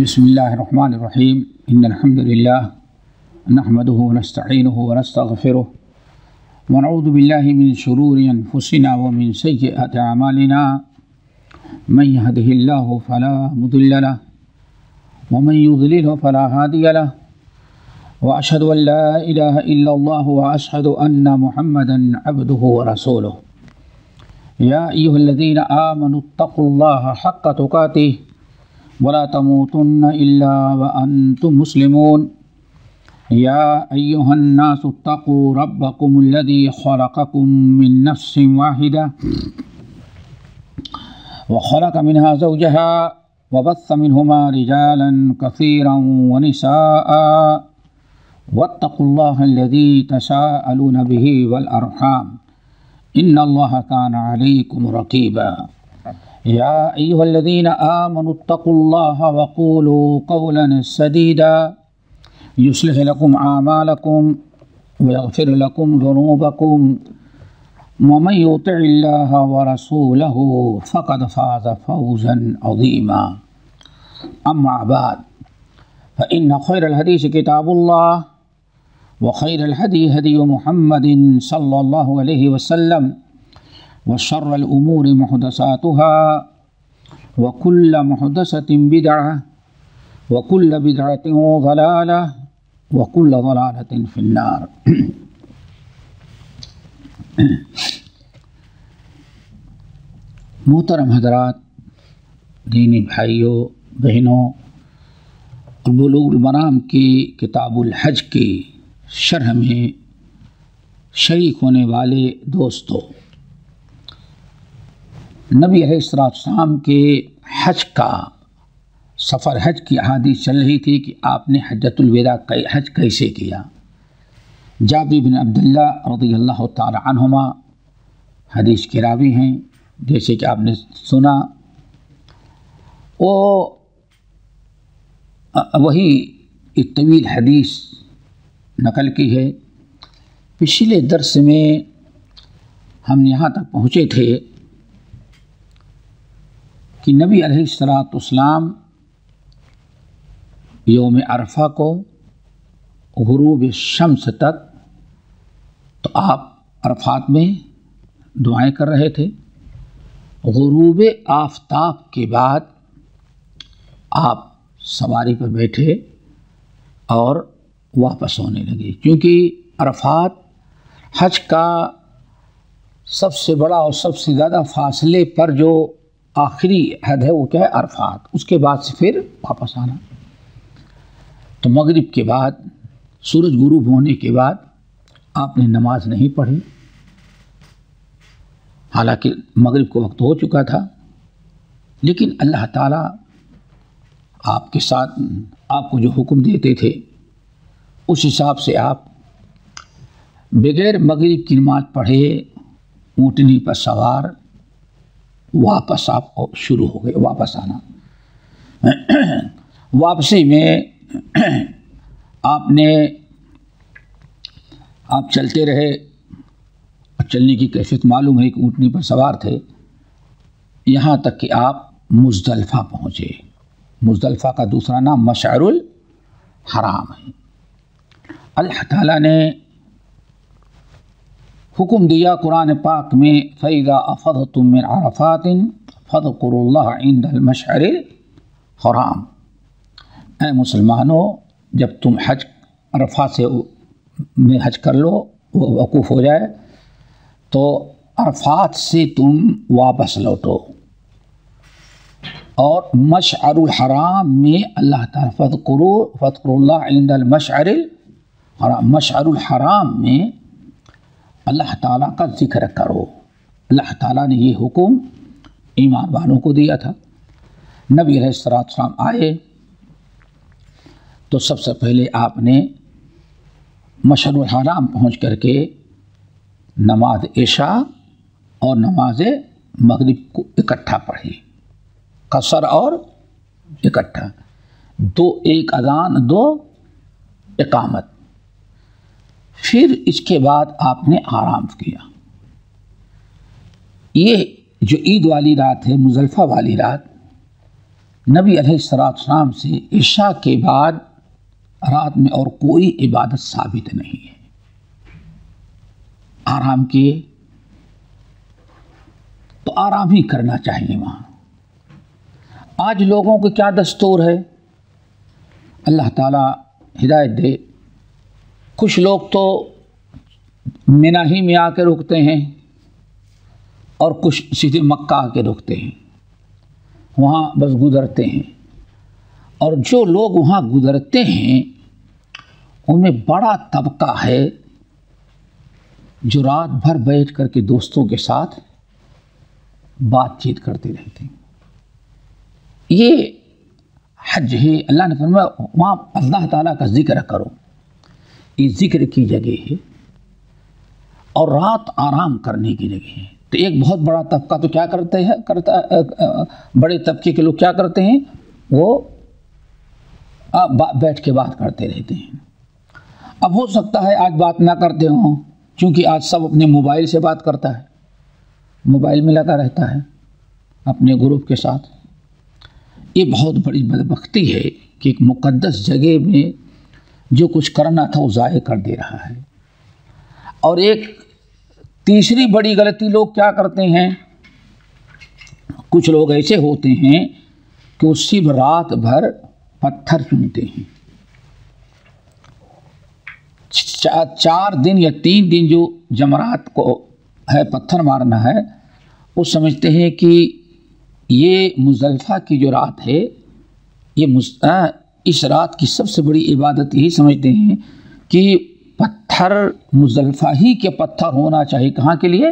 बिस्मिल्लाहिर्रहमानिर्रहीम। इन्नल्हम्दुलिल्लाह नहमदुहु व नस्तईनुहु व नस्तगफिरुह व नऊज़ु बिल्लाहि मिन शुरूरि अनफुसिना व मिन सय्यिआति अमालिना। मन यहदिहिल्लाहु फला मुदिल्ल लहु व मन युद्लिलहु फला हादिय लहु व अशहदु अन ला इलाहा इल्लल्लाहु व अशहदु अन्ना मुहम्मदन अब्दुहु व रसूलुहु। या अय्युहल्लज़ीना आमनुत्तक़ुल्लाहा हक़्क़ तुक़ातिह वला तमूतुन्ना इल्ला व अंतुम मुस्लिमून। या अय्युहन्नासु इत्तक़ू रब्बकुमुल्लज़ी ख़लक़कुम मिन नफ्सिन वाहिदा व ख़लक़ मिनहा ज़ौजहा व बस्स मिनहुमा रिजालन कसीरन व निसाअ वत्तक़ुल्लाह अल्लज़ी तसाअलून बिही वल अर्हाम इन्नल्लाहा काना अलैकुम रक़ीबा। या अय्युहल्लज़ीना आमनुत्तक़ुल्लाहा वक़ूलू क़ौलन सदीदा युस्लिह लकुम आमालकुम व यग़फिर लकुम ज़ुनूबकुम व मन युतिइल्लाहा व रसूलहु फ़क़द फ़ाज़ फ़ौज़न अज़ीमा। अम्मा बअद फ़इन्न ख़ैरल हदीस किताबुल्लाह व ख़ैरल हदी हदी मुहम्मदिन सल्लल्लाहु अलैहि वसल्लम व शर्रल उमूरि मुहदसातुहा व कुल्ल मुहदसतिन बिदअह व कुल्ल बिदअतिन ज़लालह व कुल्ल ज़लालतिन फ़िन्नार। मोहतरम हज़रात, दीनी भाइयों बहनों, बुलूग़ुल मराम की किताबुल हज की शरह में शरीक होने वाले दोस्तों, नबी अलैहिस्सलाम के हज का सफ़र हज की अहादीस चल रही थी कि आपने हज्जतुल विदा हज कैसे किया। जाबिर बिन अब्दुल्लाह रज़ियल्लाहु ताला अन्हुमा हदीस के रावी हैं, जैसे कि आपने सुना। वो वही एक तवील हदीस नकल की है। पिछले दर्स में हम यहाँ तक पहुँचे थे कि नबी अलैहिस्सलाम यौम अरफा को गुरूब शम्स तक तो आप अरफात में दुआएं कर रहे थे। गुरूब आफ़ताब के बाद आप सवारी पर बैठे और वापस होने लगे, क्योंकि अरफात हज का सबसे बड़ा और सबसे ज़्यादा फासले पर जो आखिरी हद है वो क्या है, अरफात। उसके बाद से फिर वापस आना। तो मगरिब के बाद, सूरज गुरूब होने के बाद आपने नमाज नहीं पढ़ी, हालांकि मगरिब को वक्त हो चुका था, लेकिन अल्लाह ताला आपके साथ आपको जो हुक्म देते थे उस हिसाब से आप बगैर मगरिब की नमाज पढ़े ऊँटनी पर सवार वापस आप शुरू हो गए, वापस आना। वापसी में आप चलते रहे। चलने की कैफियत मालूम है कि ऊँटनी पर सवार थे, यहाँ तक कि आप मुज़दलिफ़ा पहुँचे। मुज़दलिफ़ा का दूसरा नाम मशअरुल हराम है। अल्लाह ताला ने हुक्म दिया कुरान पाक में, फ़इज़ा अफ़ज़्तुम मिन अरफ़ातिन फ़ज़्कुरुल्लाह इंदल मशअरिल हराम। ऐ मुसलमानों, जब तुम हज अरफ़ा से में हज कर लो, वो वक़ूफ़ हो जाए, तो अरफ़ात से तुम वापस लौटो और मशअरुल हराम में अल्लाह ताला फ़ज़्कुरुल्लाह इंदल मशअरिल हराम, मशअरुल हराम में अल्लाह ताला का ज़िक्र करो। अल्लाह ताला ने ये हुक्म ईमान वालों को दिया था। नबी अलैहिस्सलाम आए तो सबसे पहले आपने मशअरुल हराम पहुँच करके नमाज इशा और नमाज मगरिब को इकट्ठा पढ़ी, कसर और इकट्ठा, दो, एक अज़ान दो इकामत। फिर इसके बाद आपने आराम किया। ये जो ईद वाली रात है, मुज़ल्फ़ा वाली रात, नबी अलैहिस्सलाम से इशा के बाद रात में और कोई इबादत साबित नहीं है। आराम किए तो आराम ही करना चाहिए वहाँ। आज लोगों को क्या दस्तूर है, अल्लाह ताला हिदायत दे। कुछ लोग तो मिना ही में आके रुकते हैं और कुछ सीधे मक्का आके रुकते हैं, वहाँ बस गुज़रते हैं। और जो लोग वहाँ गुज़रते हैं उनमें बड़ा तबका है जो रात भर बैठ कर के दोस्तों के साथ बातचीत करते रहते हैं। ये हज है, अल्लाह ने फरमाया वहाँ अल्लाह ताला का जिक्र करो, ये जिक्र की जगह है और रात आराम करने की जगह है। तो एक बहुत बड़ा तबका तो क्या करते हैं, बड़े तबके के लोग क्या करते हैं, वो बैठ के बात करते रहते हैं। अब हो सकता है आज बात ना करते हों, क्योंकि आज सब अपने मोबाइल से बात करता है, मोबाइल में लगा रहता है अपने ग्रुप के साथ। ये बहुत बड़ी बदबख्ती है कि एक मुक़द्दस जगह में जो कुछ करना था वो ज़ाय कर दे रहा है। और एक तीसरी बड़ी गलती लोग क्या करते हैं, कुछ लोग ऐसे होते हैं कि वो सिर्फ रात भर पत्थर चुनते हैं। 4 दिन या 3 दिन जो जमरात को है पत्थर मारना है, वो समझते हैं कि ये मुज़ल्फ़ा की जो रात है, ये इस रात की सबसे बड़ी इबादत यही समझते हैं कि पत्थर मुज़ल्फ़ा ही के पत्थर होना चाहिए। कहाँ के लिए,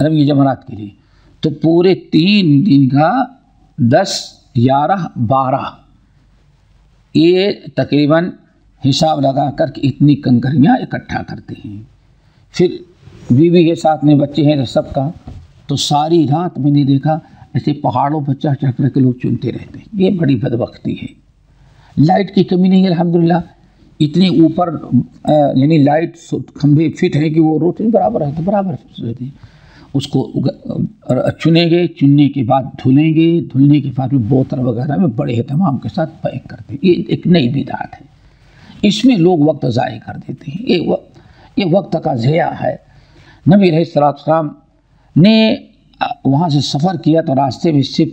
रमी जमरात के लिए। तो पूरे 3 दिन का 10, 11, 12 ये तकरीबन हिसाब लगा कर के इतनी कंकरियाँ इकट्ठा करते हैं। फिर बीवी के साथ में बच्चे हैं सबका, तो सारी रात मैंने देखा ऐसे पहाड़ों पर चढ़ चढ़ के लोग चुनते रहते हैं। ये बड़ी बदबख्ती है। लाइट की कमी नहीं है अल्हम्दुलिल्लाह, इतने ऊपर यानी लाइट खंभे फिट हैं कि वो रोशनी बराबर है, तो बराबर रहती है। उसको चुनेंगे, चुनने के बाद धुलेंगे, धुलने के बाद भी बोतल वगैरह में बड़े एहतमाम के साथ पैक करते हैं। ये एक नई बिदात है, इसमें लोग वक्त ज़ाय कर देते हैं। ये वक्त का ज़िया है। नबी अलैहिस्सलाम ने वहाँ से सफ़र किया तो रास्ते में सिर्फ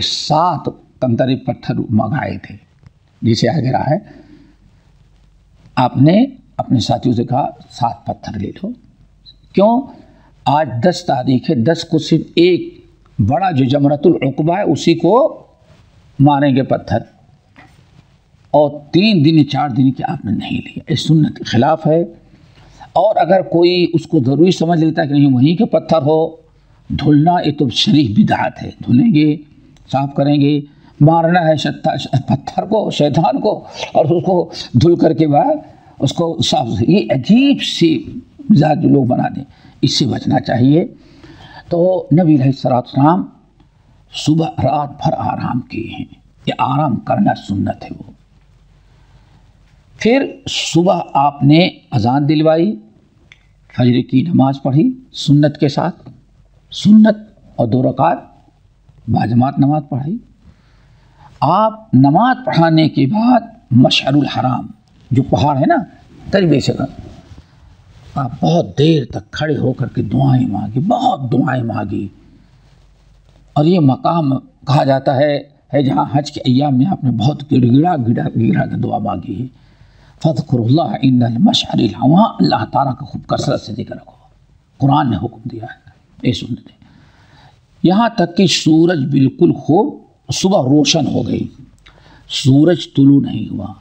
7 कंकरे पत्थर मंगाए थे, जिसे आगे रहा है। आपने अपने साथियों से कहा 7 पत्थर ले लो। क्यों? आज 10 तारीख है, 10 को सिर्फ एक बड़ा जो जमरतुल उक़बा है उसी को मारेंगे पत्थर, और 3 दिन 4 दिन के आपने नहीं लिया। इस सुन्नत के ख़िलाफ़ है। और अगर कोई उसको ज़रूरी समझ लेता है कि नहीं वहीं के पत्थर हो, धुलना ये तो शरीफ बिदअत है। धुलेंगे, साफ़ करेंगे, मारना है पत्थर को, शैतान को, और उसको धुल करके बाद उसको साफ। ये अजीब सी मिजाज जो लोग बना दें, इससे बचना चाहिए। तो नबी अलैहिस्सलाम सुबह रात भर आराम किए हैं। ये आराम करना सुन्नत है। वो फिर सुबह आपने अजान दिलवाई, फजर की नमाज पढ़ी सुन्नत के साथ, सुन्नत और 2 रकात बाजमात नमाज पढ़ी। आप नमाज पढ़ाने के बाद मशअरुल हराम जो पहाड़ है ना, तरीबे से आप बहुत देर तक खड़े होकर के दुआएं मांगी, बहुत दुआएं मांगी। और ये मकाम कहा जाता है जहाँ हज के अय्याम में आपने बहुत गिड़ा दुआ मांगी है। फ़ज़्कुरुल्लाह इंदल मशअरिल हराम, वहाँ अल्लाह ताला का खूब कसरत से जिक्र रखो, कुरान ने हुक्म दिया है। ये सुनते हैं यहाँ तक कि सूरज बिल्कुल खूब सुबह रोशन हो गई, सूरज तुलू नहीं हुआ।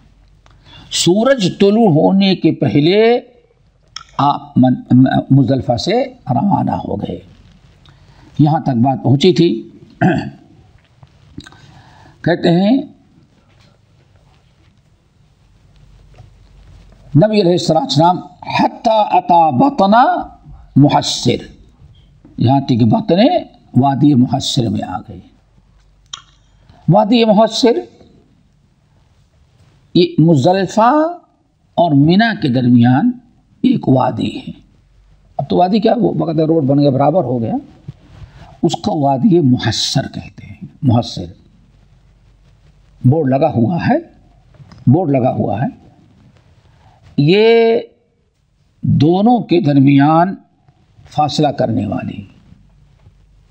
सूरज तुलू होने के पहले आप मुज़दलिफ़ा से रवाना हो गए। यहाँ तक बात पहुँची थी। कहते हैं नबी अलैहिस्सलाम हत्ता अता बतना मुहस्सिर, यहाँ तक बतने वादी मुहस्सिर में आ गए। वादी मुहस्सिर ये मुज़दलिफ़ा और मिना के दरमियान एक वादी है। अब तो वादी क्या, वो बगैर रोड बन गया, बराबर हो गया, उसको वादी मुहस्सिर कहते हैं। मुहस्सिर बोर्ड लगा हुआ है, बोर्ड लगा हुआ है। ये दोनों के दरमियान फासला करने वाली,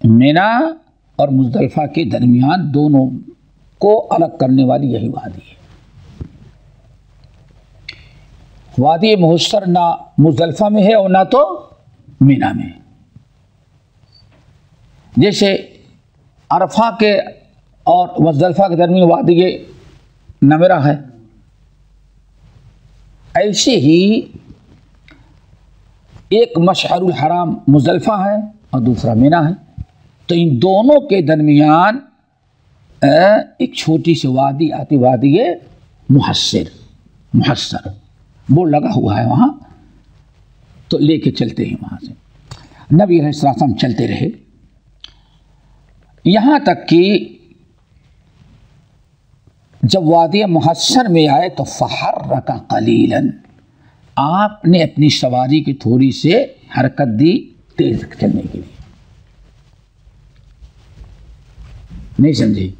मिना और मुज़दलिफ़ा के दरमियान दोनों को अलग करने वाली यही वादी है। वादी मुहस्सिर ना मुज़दलिफ़ा में है और ना तो मिना में। जैसे अरफा के और मुज़दलिफ़ा के दरमियान वादी नमरा है, ऐसे ही एक मशअरुल हराम मुज़दलिफ़ा है और दूसरा मिना है। तो इन दोनों के दरमियान एक छोटी सी वादी आती, वादी मुहस्सिर, मुहस्सिर बोर्ड लगा हुआ है वहाँ। तो लेके चलते हैं वहाँ से। नबी अलैहिस्सलाम चलते रहे यहाँ तक कि जब वादी मुहस्सिर में आए तो फहर्रका कलीलन, आपने अपनी सवारी की थोड़ी से हरकत दी तेज चलने के लिए। नहीं समझे?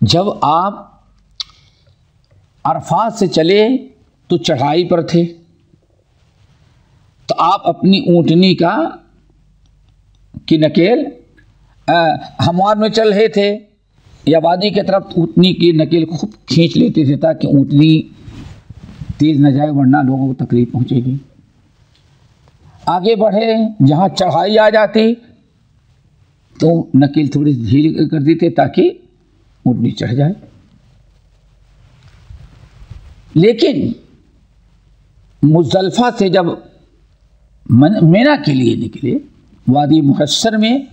जब आप अरफात से चले तो चढ़ाई पर थे, तो आप अपनी ऊँटनी की नकेल हमवार में चल रहे थे या वादी की तरफ ऊँटनी की नकेल खूब खींच लेते थे ताकि ऊँटनी तेज न जाए, वरना लोगों को तकलीफ पहुंचेगी। आगे बढ़े, जहाँ चढ़ाई आ जाती तो नकेल थोड़ी ढीली कर देते ताकि ऊँटनी चढ़ जाए। लेकिन मुज़दलिफ़ा से जब मिना के लिए निकले, वादी मुहस्सिर में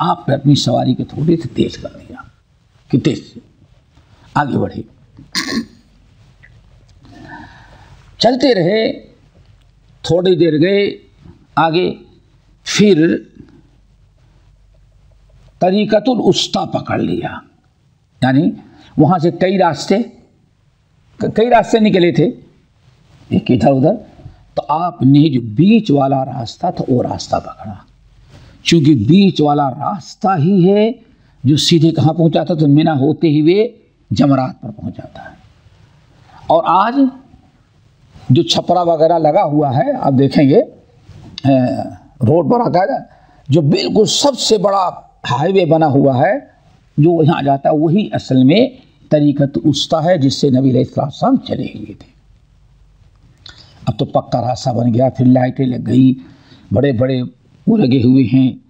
आपने अपनी सवारी को थोड़ी सी तेज कर दिया कि तेज से आगे बढ़े। चलते रहे, थोड़ी देर गए आगे, फिर तरीक़तुल उस्ता पकड़ लिया। यानी वहाँ से कई रास्ते निकले थे, एक इधर उधर, तो आपने जो बीच वाला रास्ता था वो रास्ता पकड़ा, क्योंकि बीच वाला रास्ता ही है जो सीधे कहाँ पहुँचाता, तो मिना होते ही वे जमरात पर पहुँच जाता है। और आज जो छपरा वगैरह लगा हुआ है, आप देखेंगे रोड पर आता है, जो बिल्कुल सबसे बड़ा हाईवे बना हुआ है जो यहाँ जाता है, वही असल में तरीक़तुल उस्ता है जिससे नबी अलैहिस्सलाम चले हुए थे। अब तो पक्का रास्ता बन गया, फिर लाइटें लग गई, बड़े बड़े वो लगे हुए हैं,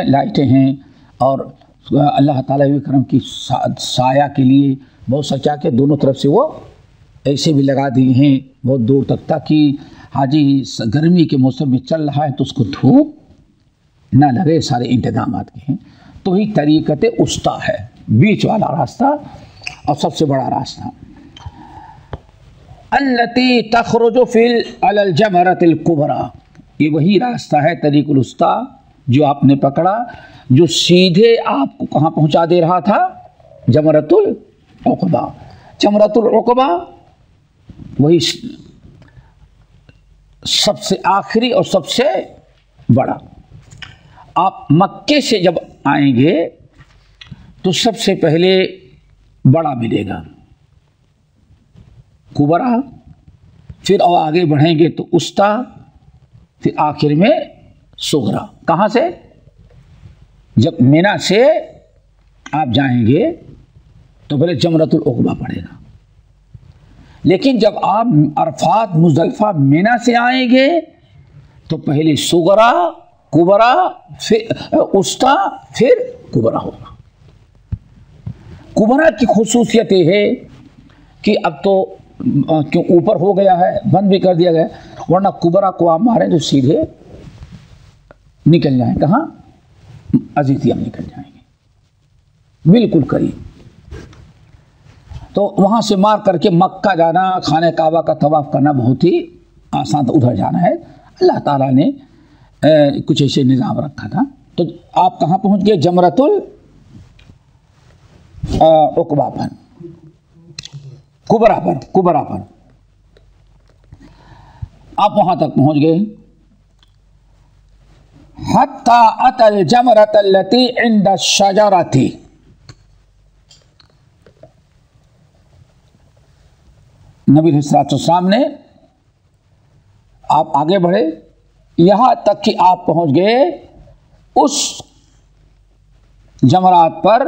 लाइटें हैं, और अल्लाह ताला के करम की साया के लिए बहुत सचा के दोनों तरफ से वो ऐसे भी लगा दिए हैं बहुत दूर तक, ताकि हाजी गर्मी के मौसम में चल रहा है तो उसको धूप ना लगे, सारे इंतजाम के हैं। तो ही तरीक़त उस्ता है, बीच वाला रास्ता और सबसे बड़ा रास्ता। अल्लती तखरुजु फिल अलल जमरतिल कुबरा, ये वही रास्ता है तरीक़ुल उस्ता जो आपने पकड़ा, जो सीधे आपको कहाँ पहुँचा दे रहा था, जमरतुल उक़बा। जमरतुल उक़बा वही सबसे आखिरी और सबसे बड़ा। आप मक्के से जब आएंगे तो सबसे पहले बड़ा मिलेगा कुबरा, फिर और आगे बढ़ेंगे तो उस्ता, फिर आखिर में सुगरा। कहाँ से? जब मिना से आप जाएंगे तो पहले जमरतुल उक़बा पड़ेगा, लेकिन जब आप अरफात मुज़दलिफ़ा मिना से आएंगे तो पहले सुगरा, कुबरा, फिर उस्ता, फिर कुबरा होगा। कुबरा की खुसूसियत ये है कि अब तो क्यों ऊपर हो गया है, बंद भी कर दिया गया, वरना कुबरा को आप मारें तो सीधे निकल जाएं, कहाँ? अज़ीज़िया निकल जाएंगे, बिल्कुल करीब। तो वहाँ से मार करके मक्का जाना, खाने काबा का तवाफ करना बहुत ही आसान था, उधर जाना है। अल्लाह ताला ने कुछ ऐसे निज़ाम रखा था। तो आप कहाँ पहुँच गए? जमरतुल उक़बा पर, कुबरा पर आप वहाँ तक पहुँच गए। हत्ता अतल जमरतल्लती इंद शजरती, नबी अलैहिस्सलाम ने, आप आगे बढ़े यहाँ तक कि आप पहुँच गए उस जमरात पर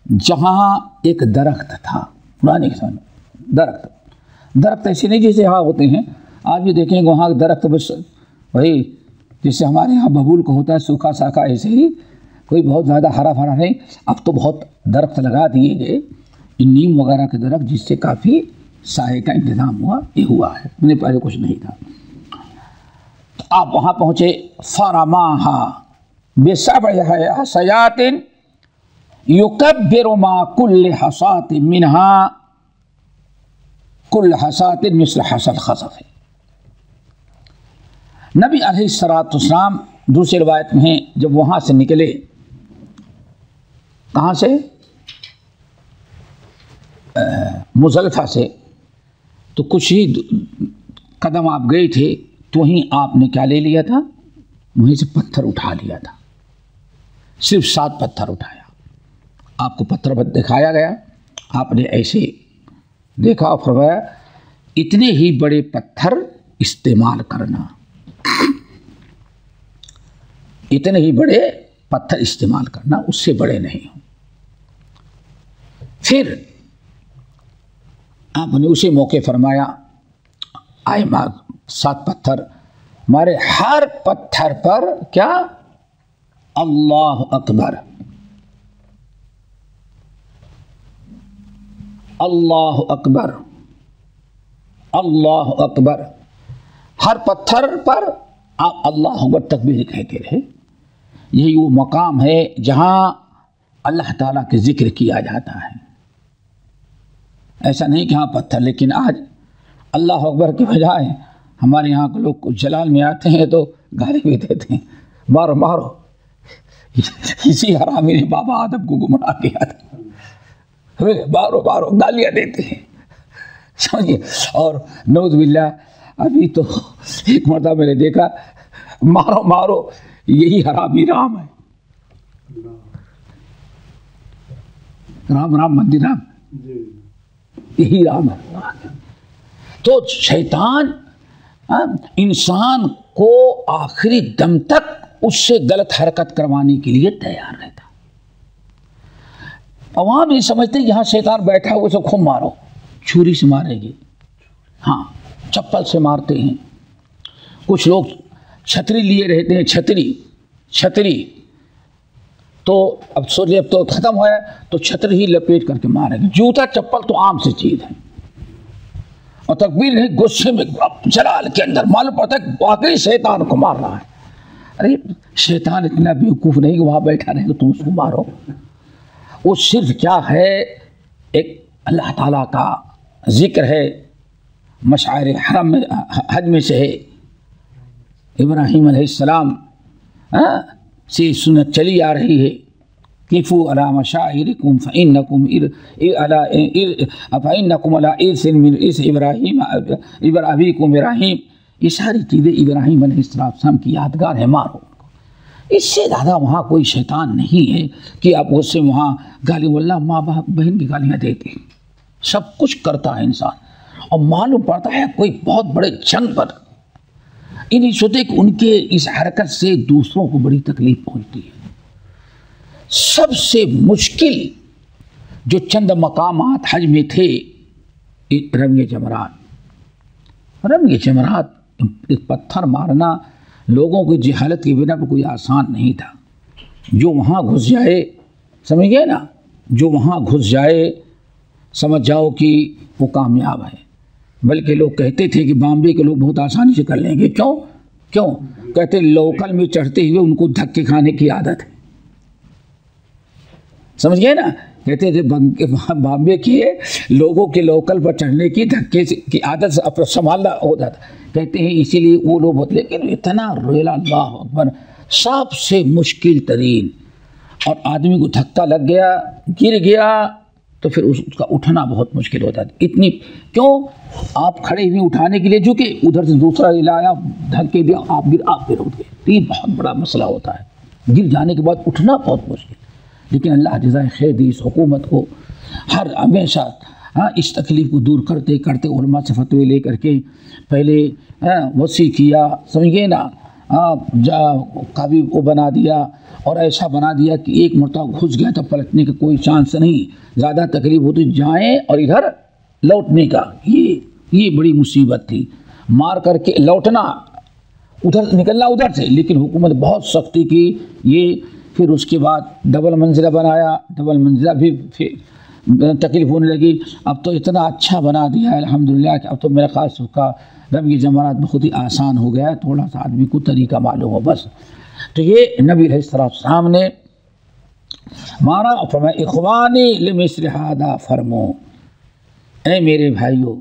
जहाँ एक दरख्त था। पुराने के समय दरख्त ऐसे नहीं जैसे यहाँ होते हैं, आज भी देखेंगे वहाँ दरख्त बस वही जैसे हमारे यहाँ बबूल का होता है, सूखा साखा, ऐसे ही कोई बहुत ज़्यादा हरा भरा नहीं। अब तो बहुत दरख्त लगा दिए गए, नीम वगैरह के दरख्त, जिससे काफ़ी साये का इंतज़ाम हुआ है, मुझे पहले कुछ नहीं था। तो आप वहाँ पहुँचे। फरमाहा बिसबअ युकब्बिरु मा कुल्ल हसातिन मिनहा कुल्ल हसातिन मिस्ल हसल खसफ। नबी अलैहिस्सलाम दूसरी रिवायत में जब वहाँ से निकले, कहाँ से? मुज़दलिफ़ा से, तो कुछ ही कदम आप गए थे तो वहीं आपने क्या ले लिया था? वहीं से पत्थर उठा लिया था। सिर्फ 7 पत्थर उठाया, आपको पत्थर दिखाया गया, आपने ऐसे देखा और फरमाया इतने ही बड़े पत्थर इस्तेमाल करना, इतने ही बड़े पत्थर इस्तेमाल करना, उससे बड़े नहीं हो। फिर आपने उसी मौके फरमाया आए मार 7 पत्थर मारे, हर पत्थर पर क्या? अल्लाह अकबर, अल्लाह अकबर, अल्लाह अकबर। हर पत्थर पर आप अल्लाह अकबर तकबीर कहते रहे। यही वो मकाम है जहाँ अल्लाह ताला के जिक्र किया जाता है। ऐसा नहीं कि हाँ पत्थर, लेकिन आज अल्लाह अकबर के बजाय हमारे यहाँ के लोग जलाल में आते हैं तो गाली भी देते हैं, मारो मारो। इसी हरामी ने बाबा आदम को गुमराह किया था, मारो मारो गालियाँ देते हैं, समझिए। और नऊज़ बिल्लाह, अभी तो एक मर्तबा मैंने देखा, मारो मारो, यही हरामी राम है। राम राम मंदिर राम, यही राम है। तो शैतान इंसान को आखिरी दम तक उससे गलत हरकत करवाने के लिए तैयार रहता। अवाम ये समझते हैं यहाँ शैतान बैठा है, उसे खूब मारो, छुरी से मारेंगे, हाँ चप्पल से मारते हैं। कुछ लोग छतरी लिए रहते हैं, छतरी तो अब सूर्य अब तो ख़त्म हुआ है तो छतरी ही लपेट करके मारेंगे। जूता चप्पल तो आम सी चीज़ है। और तकबीर नहीं, गुस्से में जलाल के अंदर मालूम पड़ता है वाकई शैतान को मार रहा है। अरे शैतान इतना बेवकूफ़ नहीं कि वहाँ बैठा रहे तो तुम उसको मारो। वो सिर्फ क्या है, एक अल्लाह ताला का जिक्र है, मशाइर हरम में हज में से है, इब्राहीम अलैहिस्सलाम से सुन्नत चली आ रही है, किफ़ू अला मशाइरिकुम फ़इन्नकुम अला इर्सिन मिन इर्स इब्राहीम अबीकुम इब्राहीम। ये सारी चीज़ें इब्राहीम अलैहिस्सलाम की यादगार है, मारो उनको। इससे ज़्यादा वहाँ कोई शैतान नहीं है कि आप उससे वहाँ गाली वल्ला माँ बाप बहन की गालियाँ देते हैं। सब कुछ करता है इंसान और मालूम पड़ता है कोई बहुत बड़े जंग पर, इन्हीं सोते कि उनके इस हरकत से दूसरों को बड़ी तकलीफ पहुँचती है। सबसे मुश्किल जो चंद मकामात हज में थे, रमी जमरात, पत्थर मारना लोगों की जहालत की बिना पर कोई आसान नहीं था। जो वहाँ घुस जाए, समझ गए ना, जो वहाँ घुस जाए समझ जाओ कि वो कामयाब है। बल्कि लोग कहते थे कि बॉम्बे के लोग बहुत आसानी से कर लेंगे। क्यों? कहते लोकल में चढ़ते हुए उनको धक्के खाने की आदत है, समझ गए ना। कहते थे बॉम्बे के लोगों के लोकल पर चढ़ने की धक्के की आदत संभालना होता था, कहते हैं इसीलिए वो लोग होते। लेकिन इतना रोएला, अल्लाह अकबर, सबसे मुश्किल तरीन, और आदमी को धक्का लग गया, गिर गया तो फिर उसका उठना बहुत मुश्किल होता है। इतनी क्यों, आप खड़े हुए उठाने के लिए झुके, उधर से दूसरा लाया, धक्के दिया, आप फिर उठ गए। ये बहुत बड़ा मसला होता है, गिर जाने के बाद उठना बहुत मुश्किल। लेकिन अल्लाह जज़ाए खैर दी इस हुकूमत को, हर हमेशा इस तकलीफ़ को दूर करते करते उलमा से फतवे ले करके पहले वसी किया, समझिए ना, काबी वो बना दिया और ऐसा बना दिया कि एक मरतबा घुस गया तो पलटने का कोई चांस नहीं, ज़्यादा तकलीफ होती जाएँ और इधर लौटने का, ये बड़ी मुसीबत थी। मार करके लौटना, उधर निकलना उधर से, लेकिन हुकूमत बहुत सख्ती की। ये फिर उसके बाद डबल मंजिला बनाया, डबल मंजिला भी फिर तकलीफ होने लगी। अब तो इतना अच्छा बना दिया है अल्हम्दुलिल्लाह कि अब तो मेरा ख़ास का रब की जमानत बहुत ही आसान हो गया है, थोड़ा सा आदमी को तरीका मालूम हो बस। तो ये नबी अलैहिस्सलाम ने मारा और फरमाया इख़वानी लिमिस्ल हादा फरमो, ऐ मेरे भाइयों,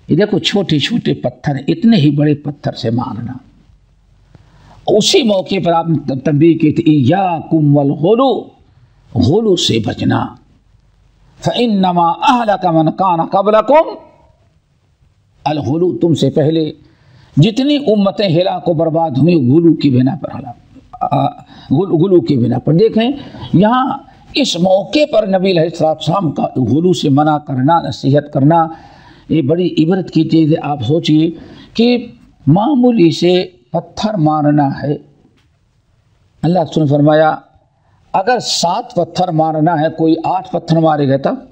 ये देखो छोटे छोटे पत्थर, इतने ही बड़े पत्थर से मारना। उसी मौके पर आपने तंबीह की थी, इय्याकुम वल गुलू, गुलू से बचना, फ़इन्नमा अहलका मन कान क़ब्लकुम अल गुलू, तुमसे पहले जितनी उम्मतें हिलाको बर्बाद हुई गुलू की बिना पर, गुलू की बिना पर। देखें यहाँ इस मौके पर नबी अलैहिस्सलाम का गुलू से मना करना, नसीहत करना, ये बड़ी इबरत की चीज़ है। आप सोचिए कि मामूली से पत्थर मारना है, अल्लाह ने फरमाया अगर 7 पत्थर मारना है, कोई 8 पत्थर मारेगा तब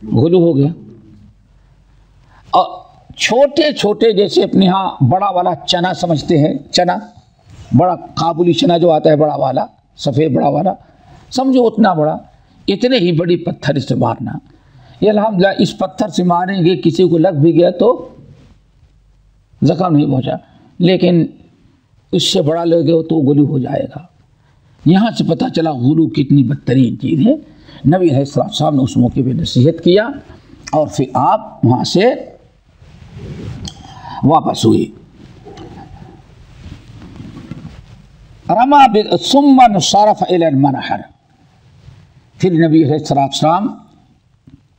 गुलू हो गया। और छोटे छोटे जैसे अपने यहाँ बड़ा वाला चना समझते हैं, चना बड़ा काबुली चना जो आता है बड़ा वाला, सफ़ेद बड़ा वाला, समझो उतना बड़ा, इतने ही बड़ी पत्थर से मारना। ये अल्हम्दुलिल्लाह इस पत्थर से मारेंगे, किसी को लग भी गया तो ज़ख़म नहीं पहुँचा, लेकिन इससे बड़ा लोगे तो गुलू हो जाएगा। यहाँ से पता चला गुलू कितनी बदतरीन चीज़ है। नबी अलैहिस्सलाम ने उस मौके पर नसीहत किया और फिर आप वहाँ से वापस हुए। रमा सुम्मन सरफ इलल मनहर, फिर नबी अलैहिस्सलाम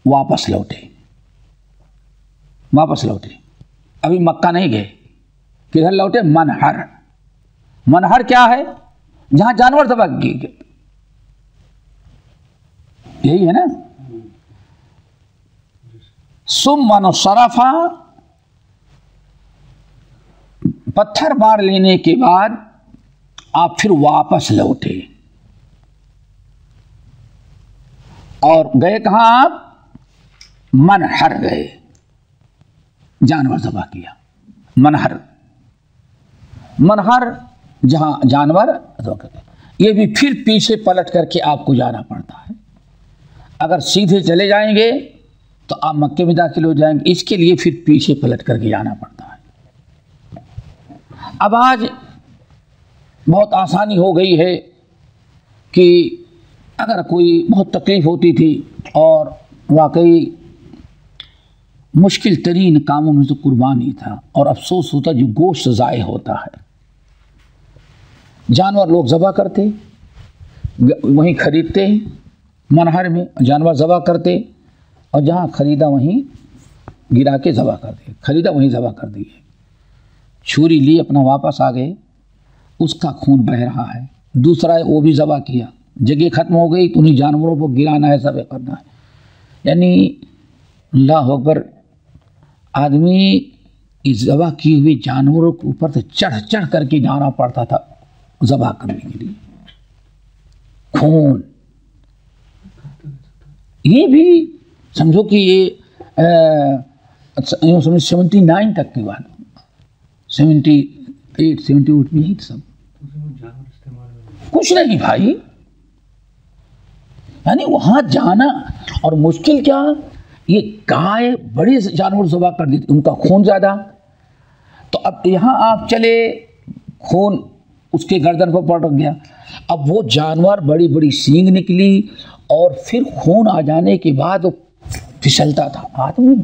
वापस लौटे, अभी मक्का नहीं गए, किधर लौटे, मनहर। मनहर क्या है, जहां जानवर दबा गए, यही है ना। सुम्मन सरफा, पत्थर मार लेने के बाद आप फिर वापस लौटे और गए कहां, आप मनहर गए, जानवर ज़बह किया। मनहर जहां जानवर, ये भी फिर पीछे पलट करके आपको जाना पड़ता है। अगर सीधे चले जाएंगे तो आप मक्के में दाखिल हो जाएंगे, इसके लिए फिर पीछे पलट करके जाना पड़ता है। अब आज बहुत आसानी हो गई है कि अगर कोई बहुत तकलीफ़ होती थी और वाकई मुश्किल तरीन कामों में से कुर्बानी था, और अफसोस होता जो गोश्त ज़ाय होता है। जानवर लोग ज़बह करते, वहीं ख़रीदते, मनहर में जानवर ज़बह करते और जहाँ ख़रीदा वहीं गिरा के ज़बह कर दिए, ख़रीदा वहीं ज़बह कर दिए, छुरी ली अपना वापस आ गए, उसका खून बह रहा है, दूसरा है वो भी ज़बह किया, जगह ख़त्म हो गई तो उन्हीं जानवरों को गिराना है, ज़बह करना है। यानी अल्लाह अकबर, आदमी इस ज़बह की हुई जानवरों के ऊपर से चढ़ चढ़ करके जाना पड़ता था ज़बह करने के लिए। खून, ये भी समझो कि ये 79 तक की बात, 78 78 में ही सब कुछ नहीं भाई। यानी वहां जाना और मुश्किल क्या, ये गाय बड़े जानवर ज़बह कर देती, उनका खून ज़्यादा, तो अब यहाँ आप चले, खून उसके गर्दन पर पड़ गया, अब वो जानवर बड़ी बड़ी सींग निकली और फिर खून आ जाने के बाद वो फिसलता था। आदमी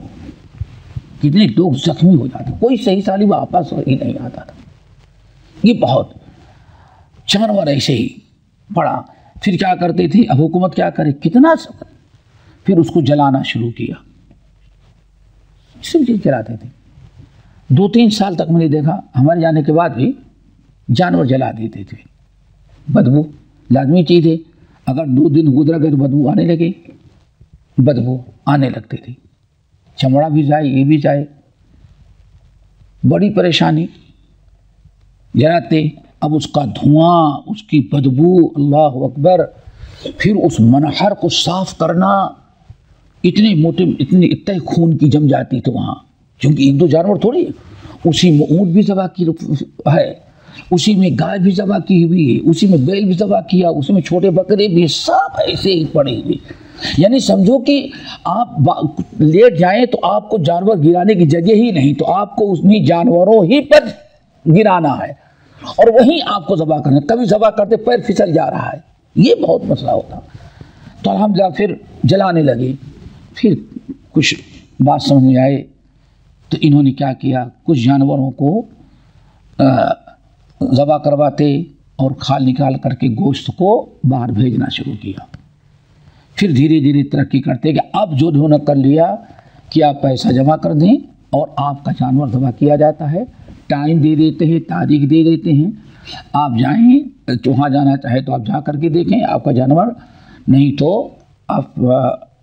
कितने लोग जख्मी हो जाते, कोई सही साली वापस ही नहीं आता था। ये बहुत जानवर ऐसे ही पड़ा। फिर क्या करते थे, अब हुकूमत क्या करे, कितना सब, फिर उसको जलाना शुरू किया। सब चीज जलाते थे। 2-3 साल तक मैंने देखा, हमारे जाने के बाद भी जानवर जला देते थे। बदबू लाजमी चीज़ है, अगर 2 दिन गुजर गए तो बदबू आने लगे, बदबू आने लगते थे। चमड़ा भी जाए, ये भी जाए, बड़ी परेशानी। जलाते, अब उसका धुआं, उसकी बदबू, अल्लाह अकबर। फिर उस मनहर को साफ करना, इतने मोटे, इतने खून की जम जाती थी वहाँ, क्योंकि 1-2 जानवर थोड़ी है। उसी में ऊँट भी ज़बह की है, उसी में गाय भी ज़बह की हुई है, उसी में बैल भी ज़बह किया, उसी में छोटे बकरे भी, सब ऐसे ही पड़े हुए। यानी समझो कि आप लेट जाएं तो आपको जानवर गिराने की जगह ही नहीं, तो आपको उसमें जानवरों ही पर गिराना है और वहीं आपको ज़बह करना। कभी ज़बह करते पैर फिसल जा रहा है, ये बहुत मसला होता। तो अल्हम्दुलिल्लाह फिर जलाने लगे। फिर कुछ बात समझ में आए तो इन्होंने क्या किया, कुछ जानवरों को ज़बह करवाते और खाल निकाल करके गोश्त को बाहर भेजना शुरू किया। फिर धीरे धीरे तरक्की करते कि अब जो उन्होंने कर लिया कि आप पैसा जमा कर दें और आपका जानवर ज़बह किया जाता है। टाइम दे देते हैं, तारीख दे देते हैं, आप जाएं, वहाँ जाना चाहे तो आप जा करके देखें आपका जानवर, नहीं तो आप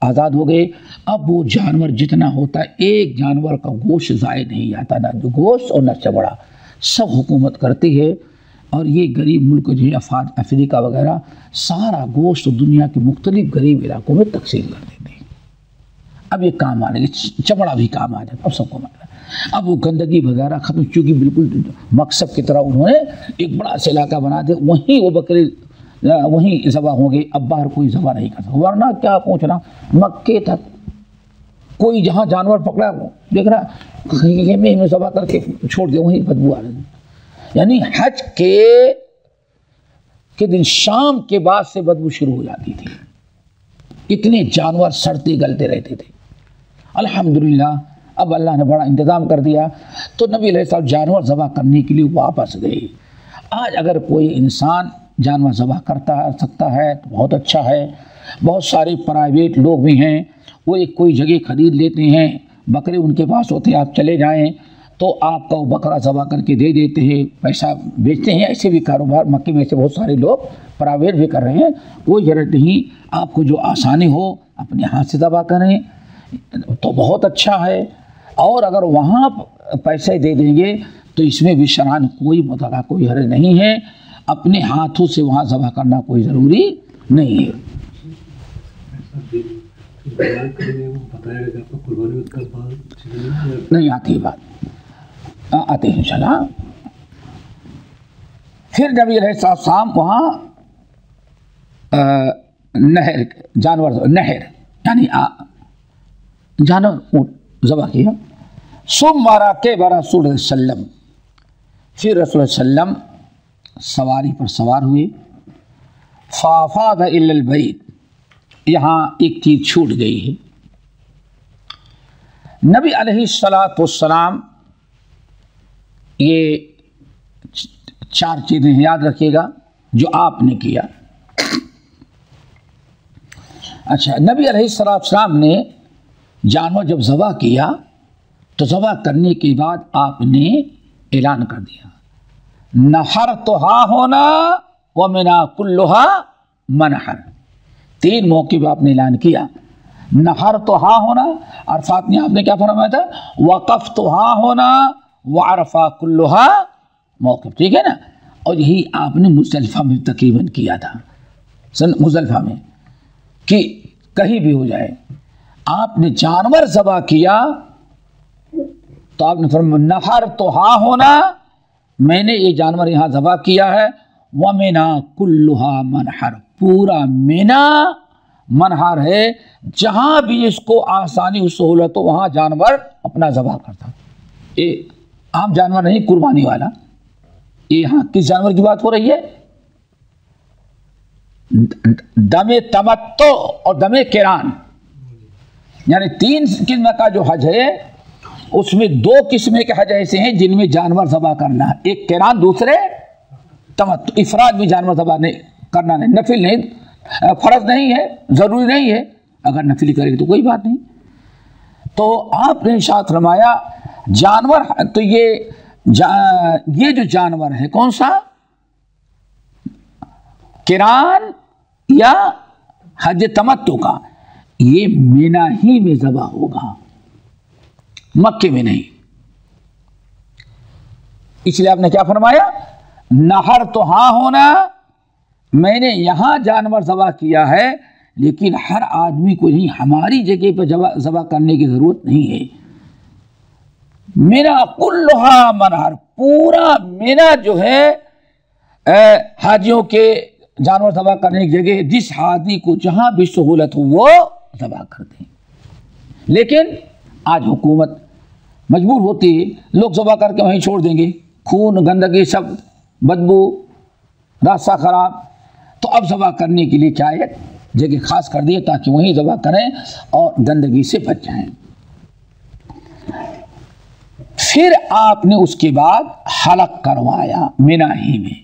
आज़ाद हो गए। अब वो जानवर जितना होता है, एक जानवर का गोश्त ज़ाय नहीं जाता, ना गोश्त और न चमड़ा, सब हुकूमत करती है। और ये गरीब मुल्क जो है अफ्रीका वगैरह, सारा गोश्त दुनिया के मुख्तलिफ गरीब इलाकों में तकसीम कर देते हैं। अब ये काम आने लगे, चमड़ा भी काम आ जाता, अब सबको मतलब। अब वो गंदगी वगैरह खत्म, चूँकि बिल्कुल मकसद की तरह उन्होंने एक बड़ा सा इलाका बना दिया, वहीं वो बकरे वहीं ज़बह होंगे। अब बाहर कोई ज़बह नहीं कर सकता, वरना क्या पूछना, मक्के तक कोई जहाँ जानवर पकड़ा देख रहा कहीं में ज़बह करके छोड़ दिया, वहीं बदबू आ रही। यानी हज के दिन शाम के बाद से बदबू शुरू हो जाती थी, इतने जानवर सड़ते गलते रहते थे। अल्हम्दुलिल्लाह अब अल्लाह ने बड़ा इंतज़ाम कर दिया, तो नबी अलैहिस्सलाम जानवर ज़बह करने के लिए वापस गए। आज अगर कोई इंसान जानवर ज़बह करता सकता है तो बहुत अच्छा है। बहुत सारे प्राइवेट लोग भी हैं, वो एक कोई जगह ख़रीद लेते हैं, बकरे उनके पास होते हैं, आप चले जाएं तो आपका वो बकरा ज़बह करके दे देते हैं, पैसा बेचते हैं। ऐसे भी कारोबार मक्के में से बहुत सारे लोग प्राइवेट भी कर रहे हैं। कोई ज़रूरत नहीं, आपको जो आसानी हो अपने हाथ से ज़बह करें तो बहुत अच्छा है। और अगर वहाँ पैसे दे देंगे तो इसमें भी शरान कोई मुतला, कोई हर्ज नहीं है। अपने हाथों से वहाँ ज़बह करना कोई ज़रूरी नहीं है। नहीं आती बात, आते हैं इंशाल्लाह। फिर नबी अलैहिस्सलाम वहाँ नहर, जानवर नहर यानी जानवर ज़बह किया। सुम मारा के रसूल सल्लम, फिर रसूल सल्लम सवारी पर सवार हुए। फाफाद इल्लल बैत, यहाँ एक चीज़ छूट गई है। नबी अलैहिस्सलातु वस्सलाम, ये 4 चीज़ें याद रखिएगा जो आपने किया। अच्छा, नबी अलैहिस्सलातु वस्सलाम ने जानवर जब ज़बह किया तो ज़बह करने के बाद आपने ऐलान कर दिया, नहर तो हा होना व मिना कुल्लुहा मनहर। 3 मौके पर आपने ऐलान किया, नहर तो हा होना, अरफात में आपने क्या फरमाया था, वक़फ़ तो हा होना व अरफा कुल्लुहा मौक़िफ़, ठीक है ना। और यही आपने मुज़दलिफ़ा में तकरीबन किया था, मुज़दलिफ़ा में, कि कहीं भी हो जाए आपने जानवर ज़बह किया तो आपने फरमाया नहर तो हा होना, मैंने ये जानवर यहाँ ज़बह किया है, व मिना कुल्लुहा मनहर, पूरा मिना मनहर है, जहाँ भी इसको आसानी सहूलत हो वहाँ जानवर अपना ज़बह करता। ये आम जानवर नहीं, कुर्बानी वाला। ये यहाँ किस जानवर की बात हो रही है, दमे तमत्तो और दमे किरान, यानी 3 किस्म का जो हज है उसमें 2 किस्म के हज ऐसे हैं जिनमें जानवर ज़बह करना है, एक किरान, दूसरे तमत्तो। इफराद में जानवर ज़बह नहीं करना, नहीं, नफिल नहीं, फर्ज नहीं है, ज़रूरी नहीं है, अगर नफिल करेगी तो कोई बात नहीं। तो आपने इरशाद फरमाया जानवर, तो ये जो जानवर है कौन सा, किरान या हज तमत्तु का, ये मिना ही में ज़बह होगा, मक्के में नहीं। इसलिए आपने क्या फरमाया, नहर तो हाँ होना, मैंने यहां जानवर ज़बह किया है, लेकिन हर आदमी को नहीं, हमारी जगह पर ज़बह करने की जरूरत नहीं है। मिना कुल्लुहा मनहर, पूरा मिना जो है हाजियों के जानवर ज़बह करने की जगह, जिस हाजी को जहां भी सहूलत हो वो ज़बह कर दें। लेकिन आज हुकूमत मजबूर होती है, लोग ज़बह करके वहीं छोड़ देंगे, खून गंदगी सब, बदबू, रास्ता खराब, तो अब ज़बह करने के लिए क्या है, जगह खास कर दिए ताकि वहीं ज़बह करें और गंदगी से बच जाएं। फिर आपने उसके बाद हलक करवाया मिना ही में,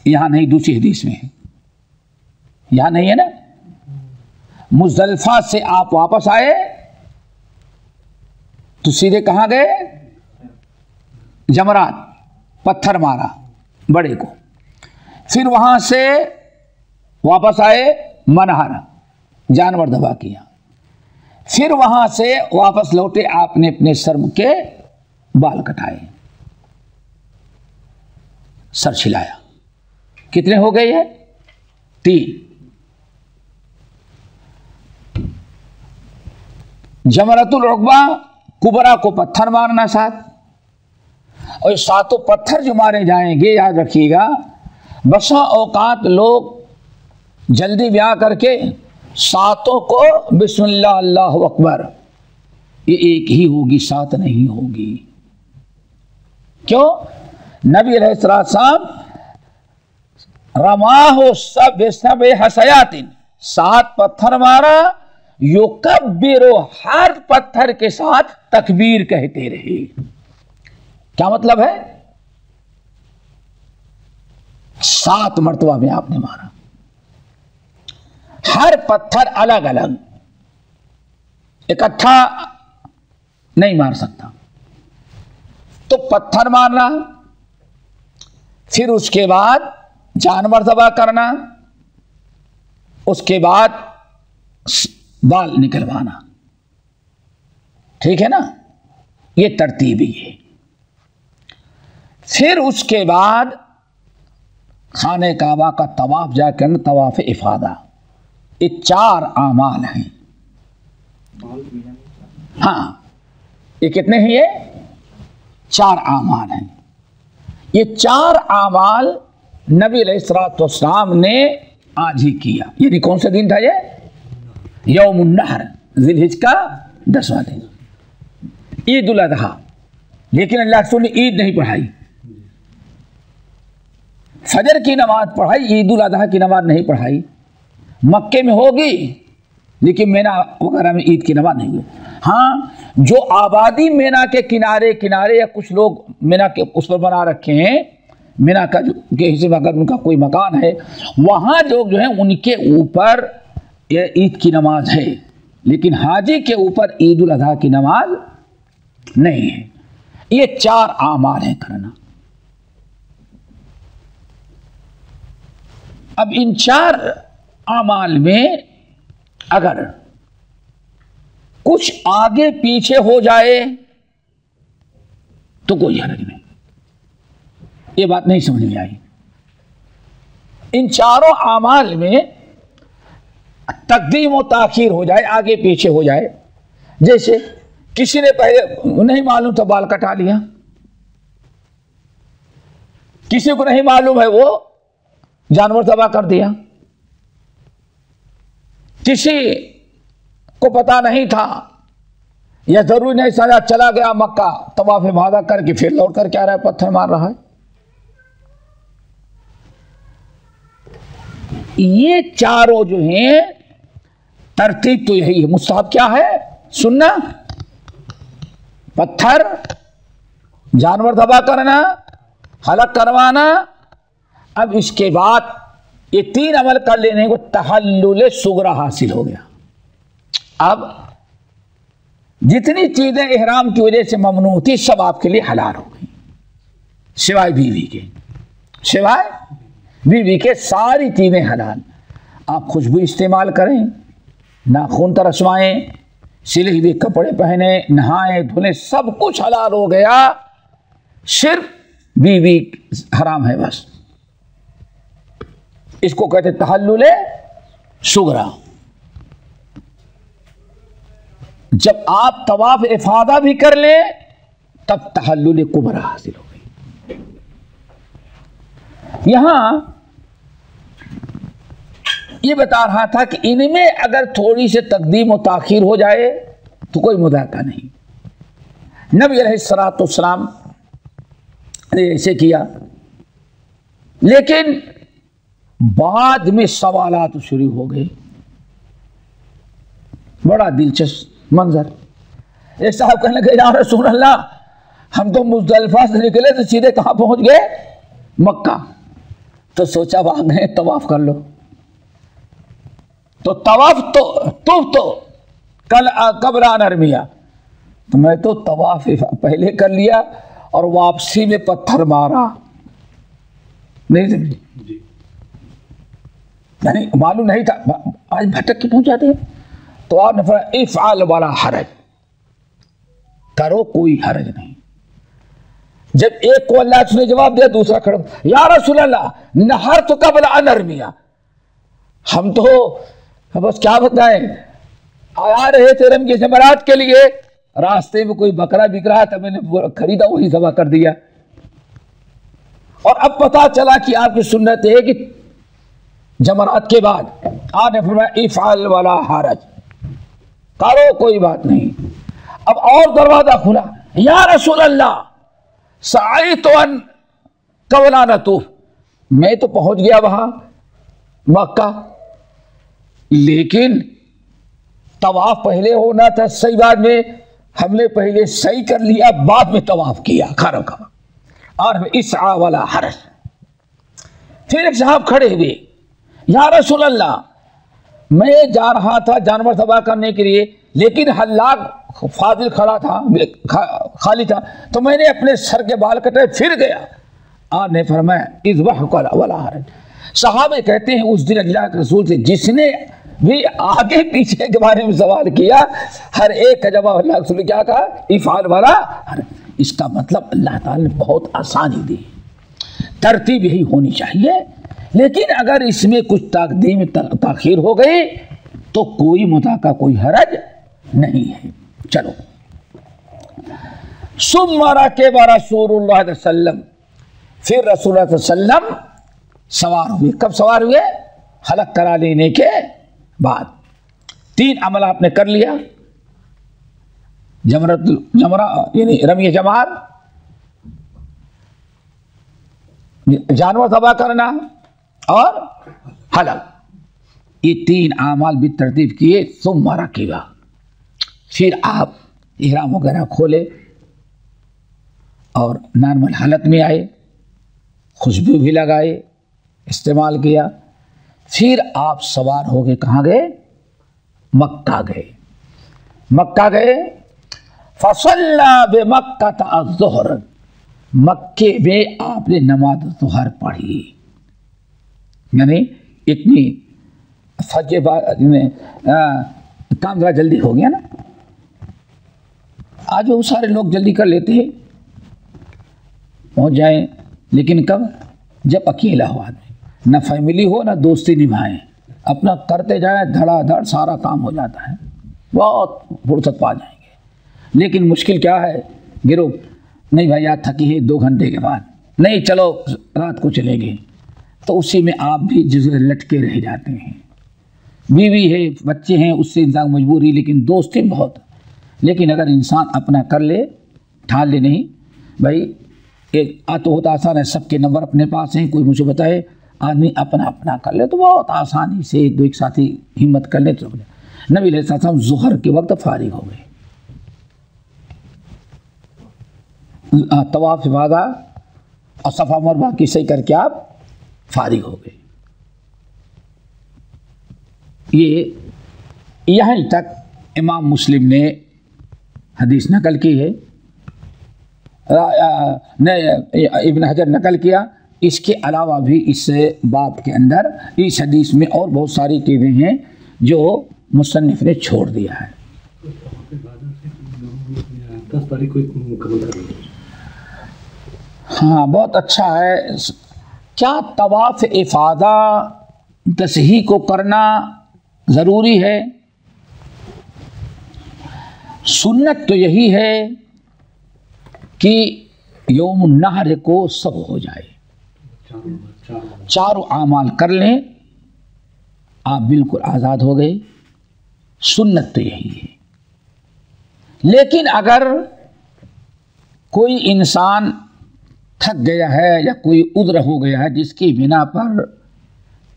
यहां नहीं, दूसरी हदीस में है, यहां नहीं है ना। मुज़दलिफ़ा से आप वापस आए तो सीधे कहां गए, जमरात, पत्थर मारा बड़े को, फिर वहां से वापस आए मनहर, जानवर ज़बह किया, फिर वहां से वापस लौटे, आपने अपने सर के बाल कटाए, सर छिलाया। कितने हो गए हैं, 3। जमरतुल उक़बा कुबरा को पत्थर मारना 7, और 7 पत्थर जो मारे जाएंगे, याद रखिएगा, बसा औकात लोग जल्दी ब्याह करके 7 को बिस्मिल्लाह अल्लाहु अकबर, ये एक ही होगी, 7 नहीं होगी। क्यों, नबी अलैहिस्सलाम रमाहो सब हसयातिन, 7 पत्थर मारा, युकब्बिरो, हर पत्थर के साथ तकबीर कहते रहे। क्या मतलब है, 7 मर्तबा में आपने मारा, हर पत्थर अलग अलग, इकट्ठा नहीं मार सकता। तो पत्थर मारना, फिर उसके बाद जानवर ज़बह करना, उसके बाद बाल निकलवाना, ठीक है ना, ये तरतीब ही है। फिर उसके बाद खाने काबा का तवाफ जाकर तवाफ इफादा, ये 4 आमाल हैं। हाँ, ये कितने हैं, ये 4 आमाल हैं। ये 4 आमाल नबी अलैहिस्सलाम ने आज ही किया। यानी कौन सा दिन था ये, यौमुन नहर, ज़िलहिज का 10वां दिन, ईद उल अज़हा। लेकिन अल्लाह के रसूल ने ईद नहीं पढ़ाई, फजर की नमाज पढ़ाई, ईद उल अज़हा की नमाज नहीं पढ़ाई। मक्के में होगी लेकिन मेना वगैरह में ईद की नमाज नहीं हुई। हाँ, जो आबादी मेना के किनारे किनारे या कुछ लोग मेना के उस पर बना रखे हैं, मेना का जो के हिस्से में अगर उनका कोई मकान है, वहाँ लोग जो है उनके ऊपर ये ईद की नमाज है, लेकिन हाजी के ऊपर ईद उल अज़हा की नमाज नहीं है। ये 4 आमाल है करना। अब इन 4 आमाल में अगर कुछ आगे पीछे हो जाए तो कोई हर्ज नहीं। ये बात नहीं समझ में आई। इन 4 आमाल में तकदीम और ताखीर हो जाए, आगे पीछे हो जाए, जैसे किसी ने पहले नहीं मालूम था बाल कटा लिया, किसी को नहीं मालूम है वो जानवर ज़बह कर दिया, किसी को पता नहीं था या जरूरी नहीं समझा, चला गया मक्का, तवाफ़ इफ़ादा करके फिर लौट कर क्या रहा है, पत्थर मार रहा है। ये चारों जो हैं तरतीब तो यही है। मुस्तहब क्या है? सुन्ना, पत्थर, जानवर दबा करना, हलक करवाना। अब इसके बाद ये 3 अमल कर लेने को तहल्लुल सुगरा हासिल हो गया। अब जितनी चीजें इहराम की वजह से ममनू थी सब आपके लिए हलाल हो गई, सिवाय बीवी के। सिवाय बीवी के सारी चीजें हलाल। आप खुशबू इस्तेमाल करें, नाखून तरसवाएं, सिले हुए कपड़े पहने, नहाएं धुले, सब कुछ हलाल हो गया। सिर्फ बीवी हराम है बस। इसको कहते तहल्लुल सुगरा। जब आप तवाफ इफादा भी कर ले तब तहल्लुल कुबरा हासिल हो गई। यहां ये बता रहा था कि इनमें अगर थोड़ी से तकदीम और ताखीर हो जाए तो कोई मुदाका नहीं। नबी अलैहिस्सलाम ने ऐसे किया, लेकिन बाद में सवालात शुरू हो गए। बड़ा दिलचस्प मंजर। एक साहब कहने लगे, या रसूल अल्लाह, हम तो मुज़दलिफा से निकले तो सीधे कहां पहुंच गए? मक्का। तो सोचा वहां गए तवाफ कर लो। तो तवाफ तो कल कबरा नरमिया, तो मैं तो तवाफ पहले कर लिया और वापसी में पत्थर मारा। नहीं समझे? यानी मालूम नहीं था, आज भटक के पहुंच जाते हैं। तो आपने फरमाया इफ़अल वला हरज, करो कोई हरज नहीं। जब एक को अल्लाह ने जवाब दिया, दूसरा खड़ा, या रसूल अल्लाह नहर तो कबल अनरमिया, हम तो बस क्या बताएं, आ रहे थे रम के जमरात के लिए, रास्ते में कोई बकरा बिक रहा था, मैंने खरीदा, वही ज़बह कर दिया। और अब पता चला कि आपकी सुन्नत है कि जमरात के बाद आपने फरमाया इफ़अल वला हरज, करो कोई बात नहीं। अब और दरवाजा खुला, या रसूल अल्लाह सअयतु अन कबला नतूफ, मैं तो पहुंच गया वहां मक्का, लेकिन तवाफ पहले होना था सही। बाद में हमने पहले सही कर लिया, बाद में तवाफ किया खरो का। और इसआ वाला हरज। फिर एक साहब खड़े हुए, या रसूल अल्लाह, मैं जा रहा था जानवर तबाह करने के लिए, लेकिन हल्लाक फाजिल खड़ा था, खाली था, तो मैंने अपने सर के बाल कटे फिर गया। आपने फरमाया इज़बह वला हरज। सहाबे कहते हैं उस दिन अल्लाह के रसूल से जिसने भी आगे पीछे के बारे में सवाल किया, हर एक का जवाब अल्लाह के रसूल ने क्या कहा? इफ़अल वला हरज। इसका मतलब अल्लाह ताला ने बहुत आसानी दी। तरतीब यही होनी चाहिए, लेकिन अगर इसमें कुछ तकदीम ताखीर हो गई तो कोई मुताका, कोई हरज नहीं है। चलो, सुम्मा रकिबा रसूलुल्लाह सल्लल्लाहु अलैहि वसल्लम, फिर रसूलुल्लाह सल्लल्लाहु अलैहि वसल्लम सवार हुए। कब सवार हुए? हलक करा लेने के बाद। 3 अमल आपने कर लिया, जमरा यानी रमी जमार, जानवर तबाह करना और हलक, ये 3 आमाल भी तरतीब किए। सुम्मा रकिबा, फिर आप इहराम वगैरह खोले और नॉर्मल हालत में आए, खुशबू भी लगाए, इस्तेमाल किया। फिर आप सवार हो गए, कहाँ गए? मक्का गए। मक्का गए, फसल्ला बेमक्का अज़्ज़ुहर, मक्के में आपने नमाज ज़ुहर पढ़ी। यानी इतनी फज के बाद काम ज़रा जल्दी हो गया ना। आज वो सारे लोग जल्दी कर लेते हैं, पहुँच जाएं, लेकिन कब? जब अकेला हो आदमी, ना फैमिली हो ना दोस्ती निभाएं, अपना करते जाएं, धड़ाधड़ सारा काम हो जाता है, बहुत फुर्सत पा जाएंगे। लेकिन मुश्किल क्या है? गिरो नहीं भाई आज थकी है, 2 घंटे के बाद नहीं, चलो रात को चलेंगे, तो उसी में आप भी जिसे लटके रह जाते हैं। बीवी है, बच्चे हैं, उससे इंसान मजबूरी, लेकिन दोस्ती बहुत। लेकिन अगर इंसान अपना कर ले, ठान ले, नहीं भाई एक तो होता आसान है, सबके नंबर अपने पास हैं, कोई मुझे बताए आदमी अपना अपना कर ले तो बहुत आसानी से दो एक साथी हिम्मत कर ले तो नबी अलैहिस्सलाम ज़ुहर के वक्त फारिग हो गए, तवाफ इफादा और सफ़ा मरवा की सही करके आप फारिग हो गए। ये यहीं तक इमाम मुस्लिम ने हदीस नकल की है, इब्न हजर नकल किया। इसके अलावा भी इस बाब के अंदर इस हदीस में और बहुत सारी चीज़ें हैं जो मुसन्निफ ने छोड़ दिया है। हाँ, बहुत अच्छा है। क्या तवाफ इफादा तसही को करना ज़रूरी है? सुन्नत तो यही है कि यौम नहर को सब हो जाए, चारों आमाल कर लें, आप बिल्कुल आज़ाद हो गए। सुन्नत तो यही है। लेकिन अगर कोई इंसान थक गया है या कोई उद्र हो गया है जिसकी बिना पर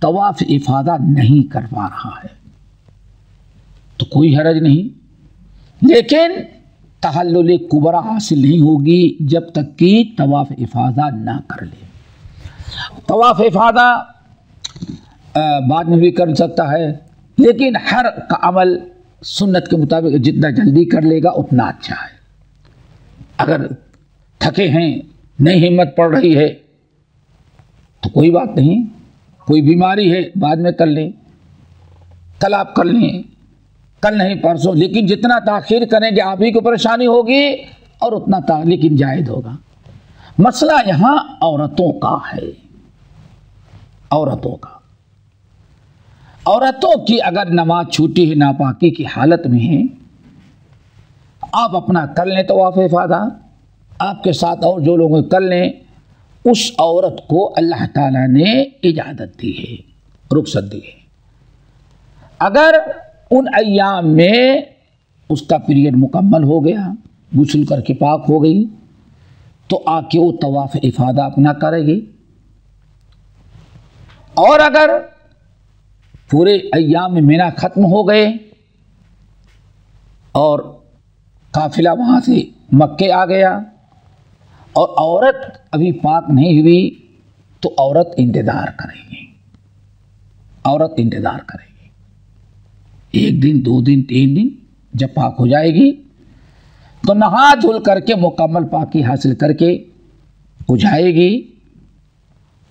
तवाफ इफादा नहीं कर पा रहा है तो कोई हरज नहीं, लेकिन तहल्लुल कुबरा हासिल नहीं होगी जब तक कि तवाफ इफादा ना कर ले। तवाफ इफादा बाद में भी कर सकता है, लेकिन हर का अमल सुन्नत के मुताबिक जितना जल्दी कर लेगा उतना अच्छा है। अगर थके हैं, नहीं हिम्मत पड़ रही है तो कोई बात नहीं, कोई बीमारी है बाद में कर लें, कल आप कर लें, कल नहीं परसों, लेकिन जितना ताखीर करेंगे आप ही को परेशानी होगी और उतना लेकिन जायज़ होगा। मसला यहाँ औरतों का है, औरतों की अगर नमाज छूटी है, नापाकी की हालत में है, आप अपना कर लें तवाफ इफादा, आपके साथ और जो लोग कर लें, उस औरत को अल्लाह ताला ने इजाज़त दी है, रुखसत दी है। अगर उन अय्याम में उसका पीरियड मुकम्मल हो गया, गुस्ल करके पाक हो गई, तो आके वो तवाफ इफादा अपना करेगी। और अगर पूरे अय्याम में मिना ख़त्म हो गए और काफिला वहाँ से मक्के आ गया और औरत अभी पाक नहीं हुई तो औरत इंतज़ार करेगी, एक दिन, 2 दिन, 3 दिन। जब पाक हो जाएगी तो नहा धुल करके मुकम्मल पाकी हासिल करके हो जाएगी,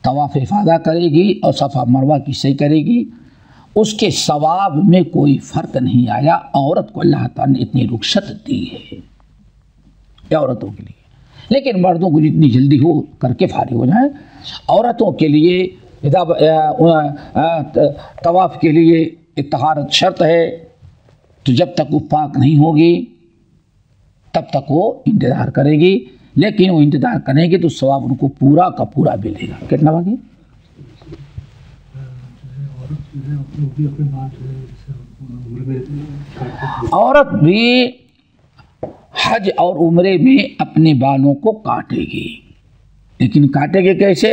तवाफ इफादा करेगी और सफ़ा मरवा की सही करेगी। उसके सवाब में कोई फ़र्क नहीं आया। औरत को अल्लाह ताला ने इतनी रुखसत दी है औरतों के लिए, लेकिन मर्दों को जितनी जल्दी हो करके फारिग हो जाए। औरतों के लिए तवाफ़ के लिए तहारत शर्त है, तो जब तक वो पाक नहीं होगी तब तक वो इंतज़ार करेगी, लेकिन वो इंतज़ार करेंगे तो सवाब उनको पूरा का पूरा मिलेगा। कितना बाकी? औरत भी हज और उम्रे में अपने बालों को काटेगी, लेकिन काटेगी कैसे?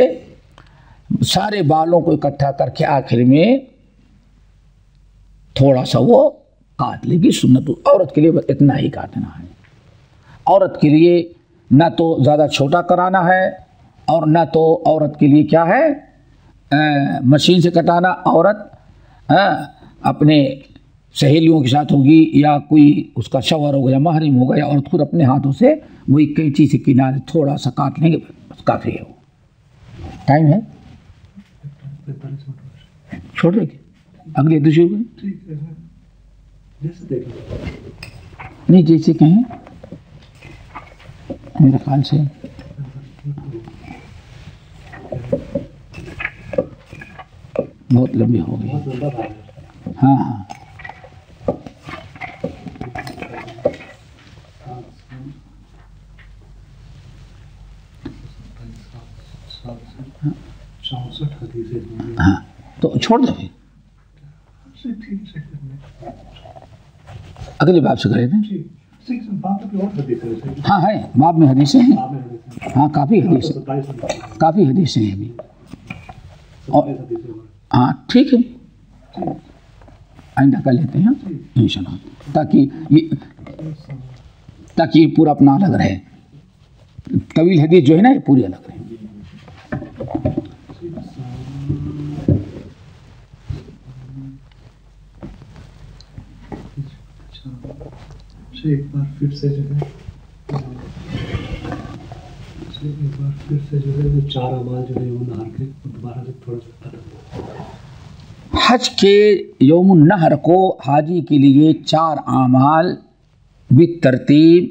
सारे बालों को इकट्ठा करके आखिर में थोड़ा सा वो काट लेगी। सुन्नत औरत के लिए इतना ही काटना है। औरत के लिए ना तो ज़्यादा छोटा कराना है और ना तो औरत के लिए क्या है मशीन से कटाना। औरत अपने सहेलियों के साथ होगी या कोई उसका शौहर होगा या महरम होगा, या औरत खुद अपने हाथों से वही कैंची से किनारे थोड़ा सा काट लेंगे, बस काफ़ी है। वो टाइम है, छोड़ देंगे अगले दूसरे को नहीं, जैसे कहें मेरे ख्याल से बहुत लंबी हो गई। हाँ हाँ, हाँ तो छोड़ दो फिर, अगले बाब से करें। हाँ है, बाब में हदीसें हैं। हाँ काफ़ी हदीसें हैं अभी। हाँ ठीक है, आइंदा कर लेते हैं इंशाल्लाह, ताकि ये पूरा अपना अलग रहे। तवील हदीस जो है ना ये पूरी अलग रहे। एक बार फिर से जो है वो 4 अमाल जो है वो नहर के दोबारा से थोड़ा सा हज के यौमुन नहर को हाजी के लिए 4 आमाल बितरतीब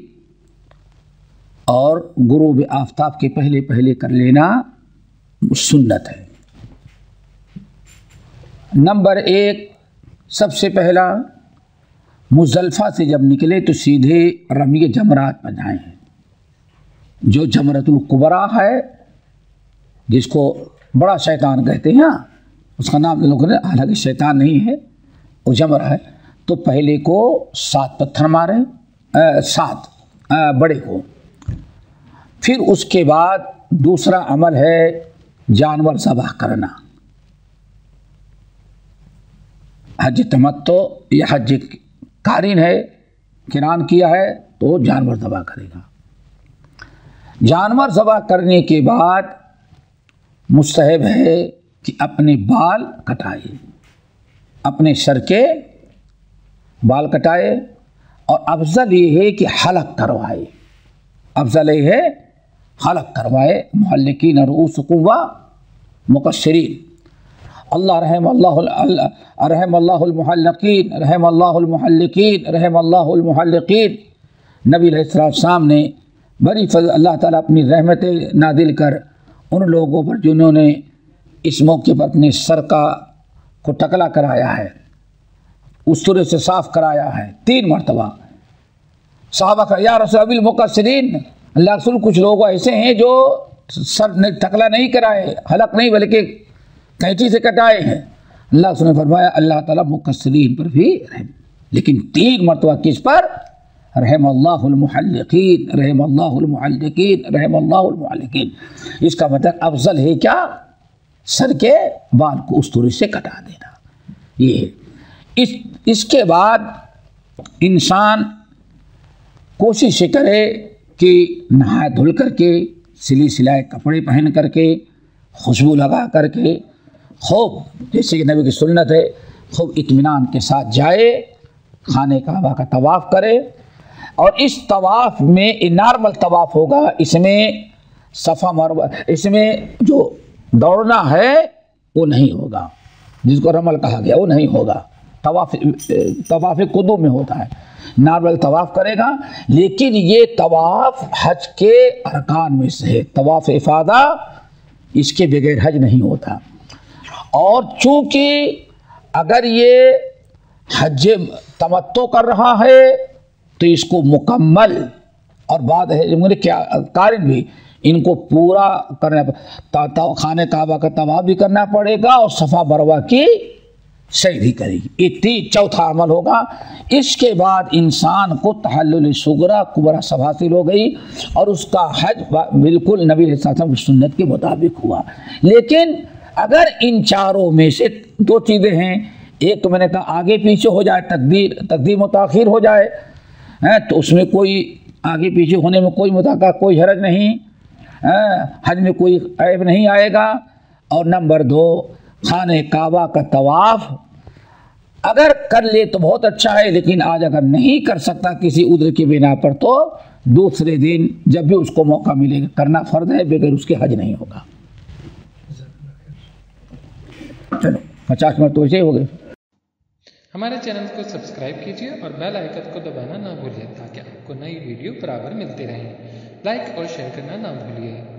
और गुरूब आफ्ताब के पहले पहले कर लेना सुन्नत है। नंबर 1, सबसे पहला मुज़दलिफ़ा से जब निकले तो सीधे रमी जमरात पर जाएं। जो जमरतुल कुबरा है, जिसको बड़ा शैतान कहते हैं, उसका नाम लोगों ने, हालांकि शैतान नहीं है वो जमर है। तो पहले को 7 पत्थर मारे, 7 बड़े को। फिर उसके बाद दूसरा अमल है जानवर ज़बह करना। हज तमत्तो या हज कारीन है, किरान किया है तो जानवर ज़बह करेगा। जानवर ज़बह करने के बाद मुस्तहब है कि अपने बाल कटाए, अपने सर के बाल कटाए, और अफजल ये है कि हलक करवाए। अफजल ये है हलक करवाए। मुहल्लिकीन रूसकुम व मुकस्सिरीन। अल्लाह रहमल्लाहुल मुहल्लिकीन, रहमल्लाहुल मुहल्लिकीन, रहमल्लाहुल मुहल्लिकीन। नबी अलैहिस्सलाम ने बड़ी फज़ल, अल्लाह ताला अपनी रहमतें नादिल कर उन लोगों पर जिन्होंने इस मौके पर अपने सर को टकला कराया है, उस तरह से साफ़ कराया है 3 मरतबा। सहाबा का या रसूल अबिल मुकस्सिरीन, अल्लाह रसूल कुछ लोग ऐसे हैं जो सर टकला नहीं कराए, हलक नहीं बल्कि कैंची से कटाए हैं। अल्लाह रसूल ने फरमाया अल्लाह ताला मुकस्सिरीन पर भी रहम, लेकिन 3 मरतबा किस पर? रहमल्लाहुल मुहल्लिकीन, रहमल्लाहुल मुहल्लिकीन, रहमल्लाहुल मुहल्लिकीन। इसका मतलब अफजल है क्या? सर के बाल को उस तरह से कटा देना। ये है। इसके बाद इंसान कोशिश करे कि नहा धुल करके, सिली सिलाए कपड़े पहन करके, खुशबू लगा करके, खूब, जैसे कि नबी की सुन्नत है, खूब इत्मीनान के साथ जाए, खाने काबा का तवाफ़ करे। और इस तवाफ़ में नॉर्मल तवाफ़ होगा, इसमें सफ़ा मरवा, इसमें जो दौड़ना है वो नहीं होगा, जिसको रमल कहा गया वो नहीं होगा। तवाफ़ कुदूम में होता है, नॉर्मल तवाफ़ करेगा। लेकिन ये तवाफ़ हज के अरकान में से है। तवाफ़ इफ़ादा इसके बगैर हज नहीं होता। और चूँकि अगर ये हज तमत्तो कर रहा है तो इसको मुकम्मल, और बाद है क्या कारिन भी, इनको पूरा करना, खाने काबा का तवाफ़ भी करना पड़ेगा और सफ़ा मरवा की सही भी करेगी। ये 4था अमल होगा। इसके बाद इंसान को तहल्लुल सुगरा कुबरा सब हासिल हो गई और उसका हज बिल्कुल नबी अलैहि की सुन्नत के मुताबिक हुआ। लेकिन अगर इन चारों में से 2 चीज़ें हैं, एक तो मैंने कहा आगे पीछे हो जाए, तकदीम व ताख़ीर हो जाए, तो उसमें कोई आगे पीछे होने में कोई मुताका, कोई हरज नहीं, हज में कोई ऐब नहीं आएगा। और नंबर 2, खाने काबा का तवाफ़ अगर कर ले तो बहुत अच्छा है, लेकिन आज अगर नहीं कर सकता किसी उद्र की बिना पर, तो दूसरे दिन जब भी उसको मौका मिलेगा करना फ़र्ज है, बगैर उसके हज नहीं होगा। चलो 50 मिनट तो ऐसे ही हो गए। हमारे चैनल को सब्सक्राइब कीजिए और बेल आइकन को दबाना ना भूलिए ताकि आपको नई वीडियो बराबर मिलती रहें। लाइक और शेयर करना ना भूलिए।